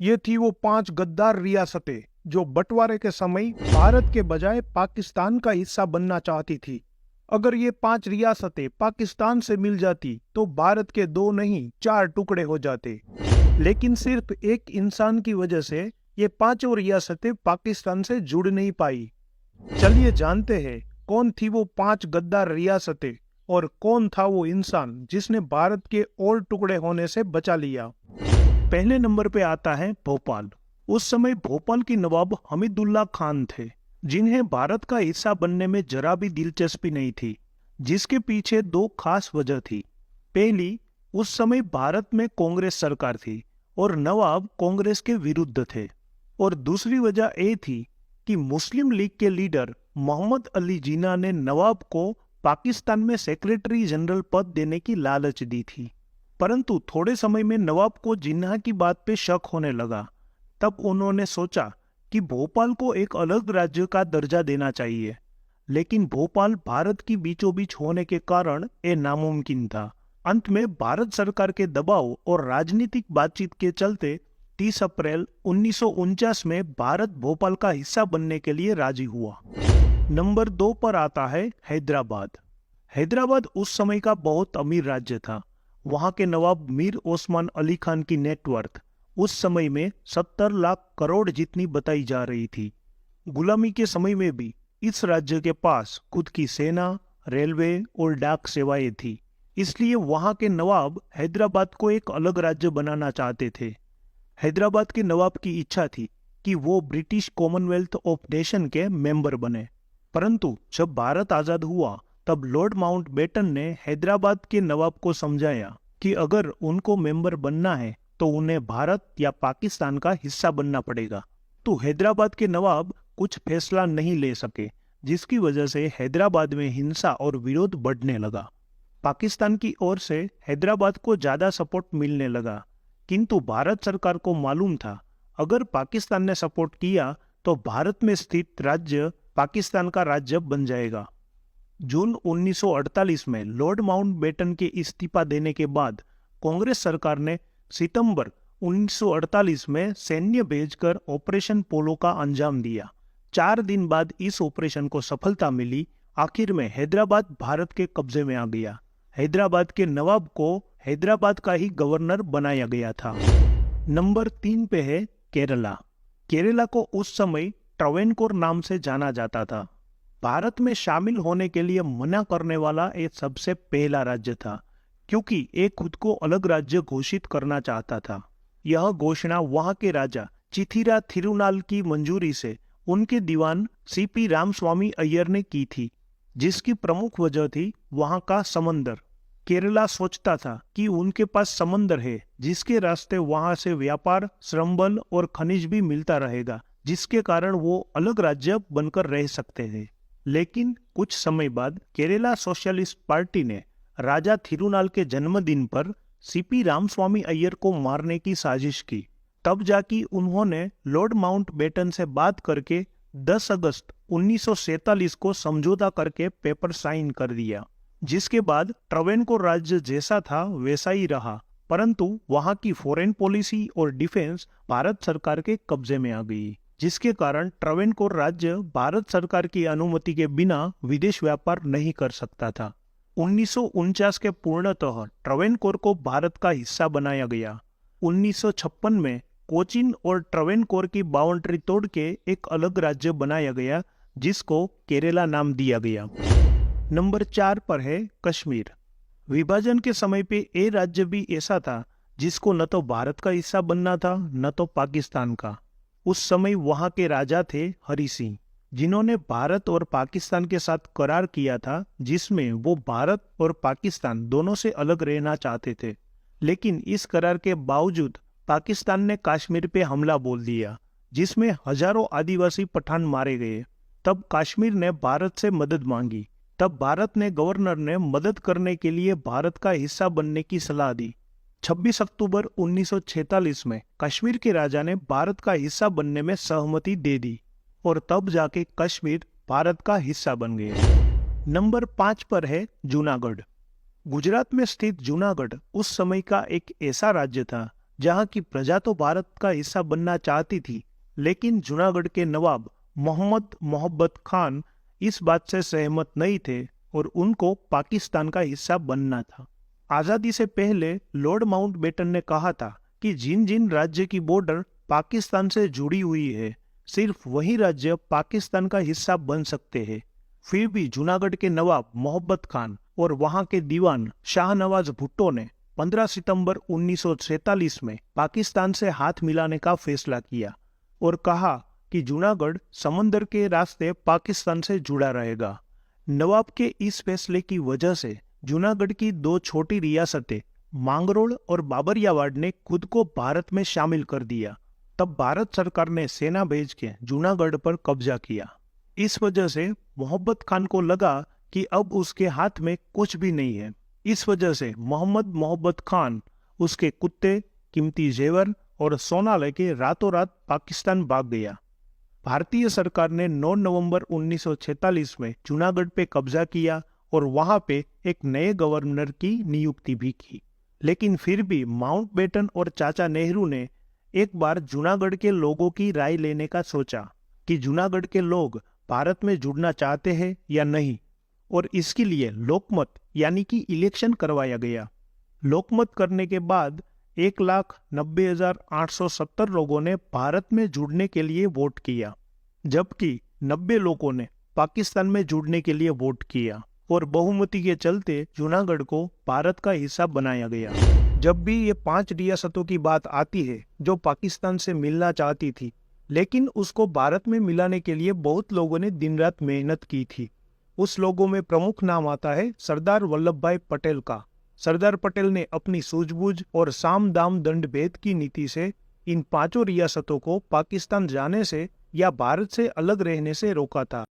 ये थी वो 5 गद्दार रियासतें जो बंटवारे के समय भारत के बजाय पाकिस्तान का हिस्सा बनना चाहती थी। अगर ये 5 रियासतें पाकिस्तान से मिल जाती तो भारत के 2 नहीं 4 टुकड़े हो जाते। लेकिन सिर्फ एक इंसान की वजह से ये पांचों रियासतें पाकिस्तान से जुड़ नहीं पाई। चलिए जानते हैं कौन थी वो 5 गद्दार रियासतें और कौन था वो इंसान जिसने भारत के और टुकड़े होने से बचा लिया। पहले नंबर पे आता है भोपाल। उस समय भोपाल की नवाब हमीदुल्ला खान थे, जिन्हें भारत का हिस्सा बनने में जरा भी दिलचस्पी नहीं थी, जिसके पीछे 2 खास वजह थी। पहली, उस समय भारत में कांग्रेस सरकार थी और नवाब कांग्रेस के विरुद्ध थे। और दूसरी वजह ये थी कि मुस्लिम लीग के लीडर मोहम्मद अली जिन्ना ने नवाब को पाकिस्तान में सेक्रेटरी जनरल पद देने की लालच दी थी। परंतु थोड़े समय में नवाब को जिन्ना की बात पे शक होने लगा। तब उन्होंने सोचा कि भोपाल को एक अलग राज्य का दर्जा देना चाहिए, लेकिन भोपाल भारत की बीचों बीच होने के कारण ये नामुमकिन था। अंत में भारत सरकार के दबाव और राजनीतिक बातचीत के चलते 30 अप्रैल 1949 में भारत भोपाल का हिस्सा बनने के लिए राजी हुआ। नंबर 2 पर आता है हैदराबाद। हैदराबाद उस समय का बहुत अमीर राज्य था। वहां के नवाब मीर ओस्मान अली खान की नेटवर्थ उस समय में 70 लाख करोड़ जितनी बताई जा रही थी। गुलामी के समय में भी इस राज्य के पास खुद की सेना, रेलवे और डाक सेवाएं थी। इसलिए वहां के नवाब हैदराबाद को एक अलग राज्य बनाना चाहते थे। हैदराबाद के नवाब की इच्छा थी कि वो ब्रिटिश कॉमनवेल्थ ऑफ नेशन के मेंबर बने। परंतु जब भारत आजाद हुआ तब लॉर्ड माउंटबेटन ने हैदराबाद के नवाब को समझाया कि अगर उनको मेंबर बनना है तो उन्हें भारत या पाकिस्तान का हिस्सा बनना पड़ेगा। तो हैदराबाद के नवाब कुछ फैसला नहीं ले सके, जिसकी वजह से हैदराबाद में हिंसा और विरोध बढ़ने लगा। पाकिस्तान की ओर से हैदराबाद को ज्यादा सपोर्ट मिलने लगा, किंतु भारत सरकार को मालूम था अगर पाकिस्तान ने सपोर्ट किया तो भारत में स्थित राज्य पाकिस्तान का राज्य बन जाएगा। जून 1948 में लॉर्ड माउंटबेटन के इस्तीफा देने के बाद कांग्रेस सरकार ने सितंबर 1948 में सैन्य भेजकर ऑपरेशन पोलो का अंजाम दिया। 4 दिन बाद इस ऑपरेशन को सफलता मिली। आखिर में हैदराबाद भारत के कब्जे में आ गया। हैदराबाद के नवाब को हैदराबाद का ही गवर्नर बनाया गया था। नंबर 3 पे है केरला। केरला को उस समय ट्रावेनकोर नाम से जाना जाता था। भारत में शामिल होने के लिए मना करने वाला एक सबसे पहला राज्य था, क्योंकि एक खुद को अलग राज्य घोषित करना चाहता था। यह घोषणा वहां के राजा चिथिरा थिरुनाल की मंजूरी से उनके दीवान सीपी रामस्वामी अय्यर ने की थी, जिसकी प्रमुख वजह थी वहां का समंदर। केरला सोचता था कि उनके पास समंदर है, जिसके रास्ते वहां से व्यापार, श्रम बल और खनिज भी मिलता रहेगा, जिसके कारण वो अलग राज्य बनकर रह सकते थे। लेकिन कुछ समय बाद केरला सोशलिस्ट पार्टी ने राजा थिरुनाल के जन्मदिन पर सीपी रामस्वामी अय्यर को मारने की साजिश की। तब जाके उन्होंने लॉर्ड माउंटबेटन से बात करके 10 अगस्त 1947 को समझौता करके पेपर साइन कर दिया, जिसके बाद ट्रावेनकोर राज्य जैसा था वैसा ही रहा, परंतु वहां की फॉरेन पॉलिसी और डिफेंस भारत सरकार के कब्जे में आ गई, जिसके कारण ट्रावेनकोर राज्य भारत सरकार की अनुमति के बिना विदेश व्यापार नहीं कर सकता था। 1949 के पूर्णतः ट्रावेनकोर को भारत का हिस्सा बनाया गया। 1956 में कोचीन और ट्रावेनकोर की बाउंड्री तोड़ के एक अलग राज्य बनाया गया, जिसको केरला नाम दिया गया। नंबर 4 पर है कश्मीर। विभाजन के समय पे ये राज्य भी ऐसा था जिसको न तो भारत का हिस्सा बनना था न तो पाकिस्तान का। उस समय वहां के राजा थे हरि सिंह, जिन्होंने भारत और पाकिस्तान के साथ करार किया था, जिसमें वो भारत और पाकिस्तान दोनों से अलग रहना चाहते थे। लेकिन इस करार के बावजूद पाकिस्तान ने कश्मीर पे हमला बोल दिया, जिसमें हजारों आदिवासी पठान मारे गए। तब कश्मीर ने भारत से मदद मांगी। तब भारत ने गवर्नर ने मदद करने के लिए भारत का हिस्सा बनने की सलाह दी। 26 अक्टूबर 1946 में कश्मीर के राजा ने भारत का हिस्सा बनने में सहमति दे दी और तब जाके कश्मीर भारत का हिस्सा बन गया। नंबर 5 पर है जूनागढ़। गुजरात में स्थित जूनागढ़ उस समय का एक ऐसा राज्य था जहां की प्रजा तो भारत का हिस्सा बनना चाहती थी, लेकिन जूनागढ़ के नवाब मोहम्मद मोहब्बत खान इस बात से सहमत नहीं थे और उनको पाकिस्तान का हिस्सा बनना था। आजादी से पहले लॉर्ड माउंटबेटन ने कहा था कि जिन जिन राज्य की बॉर्डर पाकिस्तान से जुड़ी हुई है, सिर्फ वही राज्य पाकिस्तान का हिस्सा बन सकते हैं। फिर भी जूनागढ़ के नवाब मोहब्बत खान और वहां के दीवान शाहनवाज भुट्टो ने 15 सितंबर 1947 में पाकिस्तान से हाथ मिलाने का फैसला किया और कहा कि जूनागढ़ समंदर के रास्ते पाकिस्तान से जुड़ा रहेगा। नवाब के इस फैसले की वजह से जूनागढ़ की दो छोटी रियासतें मांगरोल और बाबरियावाड़ ने खुद को भारत में शामिल कर दिया। तब भारत सरकार ने सेना भेज के जूनागढ़ पर कब्जा किया। इस वजह से मोहब्बत खान को लगा कि अब उसके हाथ में कुछ भी नहीं है। इस वजह से मोहम्मद मोहब्बत खान उसके कुत्ते, कीमती जेवर और सोना लेके रातों रात पाकिस्तान भाग गया। भारतीय सरकार ने 9 नवंबर 1946 में जूनागढ़ पे कब्जा किया और वहां पे एक नए गवर्नर की नियुक्ति भी की। लेकिन फिर भी माउंटबेटन और चाचा नेहरू ने एक बार जूनागढ़ के लोगों की राय लेने का सोचा कि जूनागढ़ के लोग भारत में जुड़ना चाहते हैं या नहीं, और इसके लिए लोकमत यानी कि इलेक्शन करवाया गया। लोकमत करने के बाद 1,90,870 लोगों ने भारत में जुड़ने के लिए वोट किया, जबकि 90 लोगों ने पाकिस्तान में जुड़ने के लिए वोट किया और बहुमती के चलते जूनागढ़ को भारत का हिस्सा बनाया गया। जब भी ये 5 रियासतों की बात आती है जो पाकिस्तान से मिलना चाहती थी, लेकिन उसको भारत में मिलाने के लिए बहुत लोगों ने दिन रात मेहनत की थी। उस लोगों में प्रमुख नाम आता है सरदार वल्लभ भाई पटेल का। सरदार पटेल ने अपनी सूझबूझ और साम दाम दंड भेद की नीति से इन 5 रियासतों को पाकिस्तान जाने से या भारत से अलग रहने से रोका था।